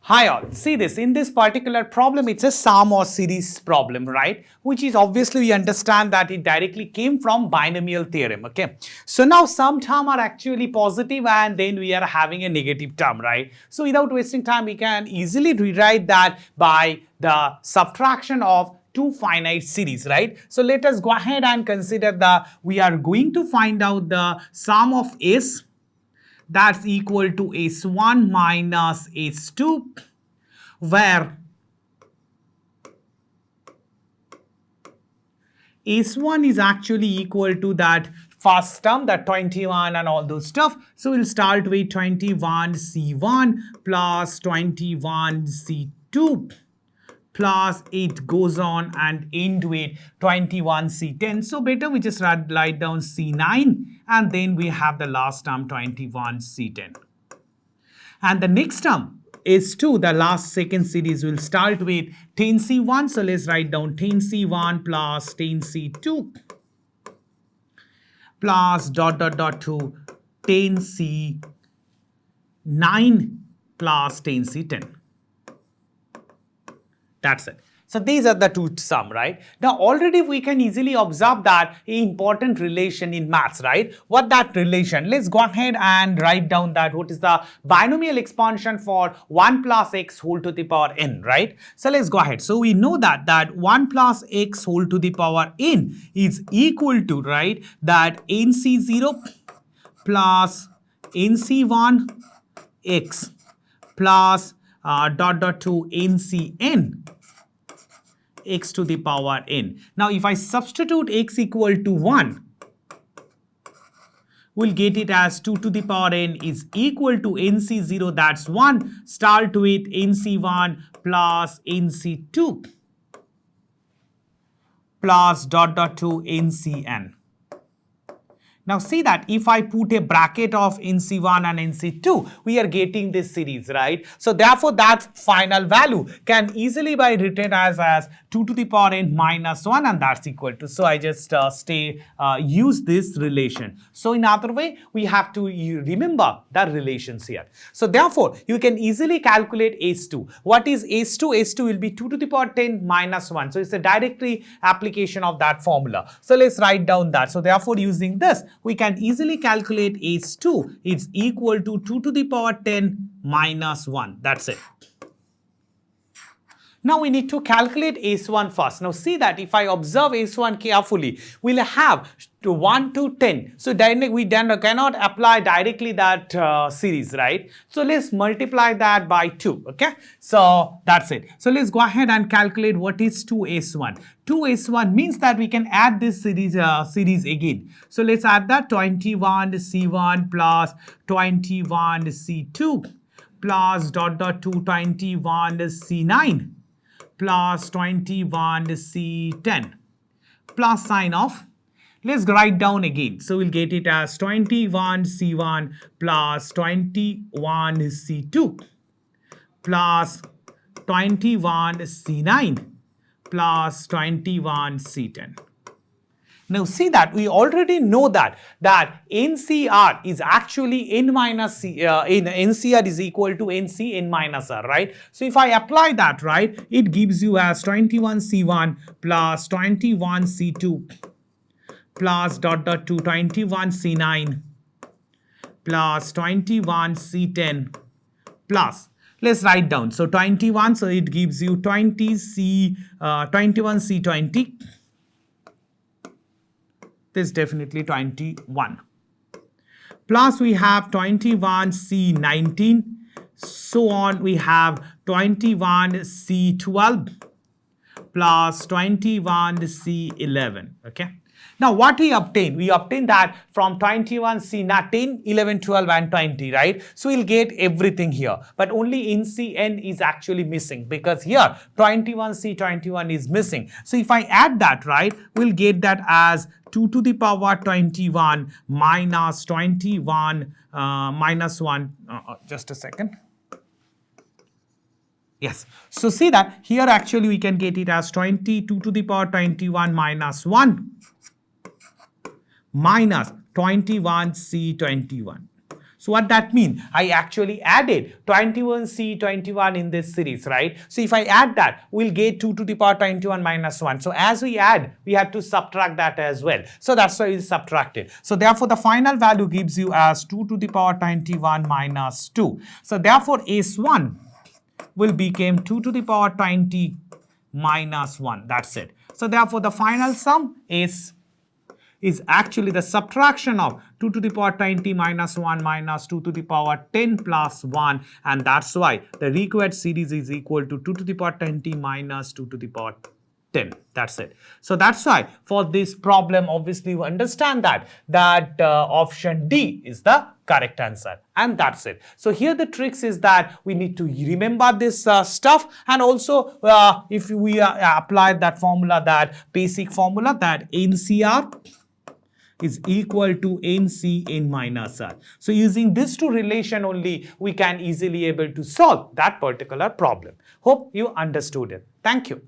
Hi all, see this, in this particular problem it's a sum or series problem, right? Which is obviously we understand that it directly came from binomial theorem, okay? So now some term are actually positive and then we are having a negative term, right? So without wasting time we can easily rewrite that by the subtraction of two finite series, right? So let us go ahead and consider we are going to find out the sum of S that's equal to S1 minus S2, where S1 is actually equal to that first term, that 21 and all those stuff. So we'll start with 21C1 plus 21C2 plus it goes on and end with 21C10. So better we just write down C9 and then we have the last term 21C10. And the next term is 2, the last second series will start with 10C1. So let's write down 10C1 plus 10C2 plus to 10C9 plus 10C10. That's it. So these are the two sum, right? Now already we can easily observe that important relation in maths, right? What that relation? Let's go ahead and write down that what is the binomial expansion for 1 plus x whole to the power n, right? So let's go ahead. So we know that 1 plus x whole to the power n is equal to, right, that nc0 plus nc1 x plus to ncn x to the power n. Now if I substitute x equal to 1, we'll get it as 2 to the power n is equal to nc0, that's 1, start with nc1 plus nc2 plus to ncn. Now see that if I put a bracket of NC1 and NC2, we are getting this series, right? So therefore that final value can easily be written as 2 to the power n minus 1 and that's equal to. So I just use this relation. So in other way, we have to remember the relations here. So therefore, you can easily calculate S2. What is S2? S2 will be 2 to the power 10 minus 1. So it's a directly application of that formula. So let's write down that. So therefore, using this, we can easily calculate S2 is equal to 2 to the power 10 minus 1. That's it. Now we need to calculate S1 first. Now see that if I observe S1 carefully, we'll have 1 to 10. So we cannot apply directly that series, right? So let's multiply that by 2, okay? So that's it. So let's go ahead and calculate what is 2S1. 2S1 means that we can add this series again. So let's add that 21C1 plus 21C2 plus to 21C9 plus 21C10 plus sign off. Let's write down again. So we'll get it as 21C1 plus 21C2 plus 21C9 plus 21C10. Now see that we already know that NCR is actually n minus c, NCR is equal to NC n minus R, right? So if I apply that, right, it gives you as 21C1 plus 21C2 plus to 21C9 plus 21C10 plus. Let's write down. So 21, so it gives you 21C20. This is definitely 21. Plus we have 21C19. So on we have 21C12 plus 21C11. Okay. Now what we obtain? We obtain that from 21C10, 11, 12 and 20, right? So we'll get everything here. But only NCN is actually missing because here 21C21 is missing. So if I add that, right, we'll get that as 2 to the power 21 minus 21 minus 1. Just a second. Yes. So see that here actually we can get it as 22 to the power 21 minus 1 minus 21C21. So what that means? I actually added 21C, 21 in this series, right? So if I add that, we'll get 2 to the power 21 minus 1. So as we add, we have to subtract that as well. So that's why we subtracted. So therefore, the final value gives you as 2 to the power 21 minus 2. So therefore, S1 will become 2 to the power 20 minus 1. That's it. So therefore, the final sum is actually the subtraction of 2 to the power 20 minus 1 minus 2 to the power 10 plus 1, and that's why the required series is equal to 2 to the power 20 minus 2 to the power 10. That's it. So that's why for this problem, obviously you understand that option D is the correct answer, and that's it. So here the tricks is that we need to remember this stuff, and also if we apply that formula, that basic formula, that NCR is equal to NC n minus R. So using these two relation only, we can easily able to solve that particular problem. Hope you understood it. Thank you.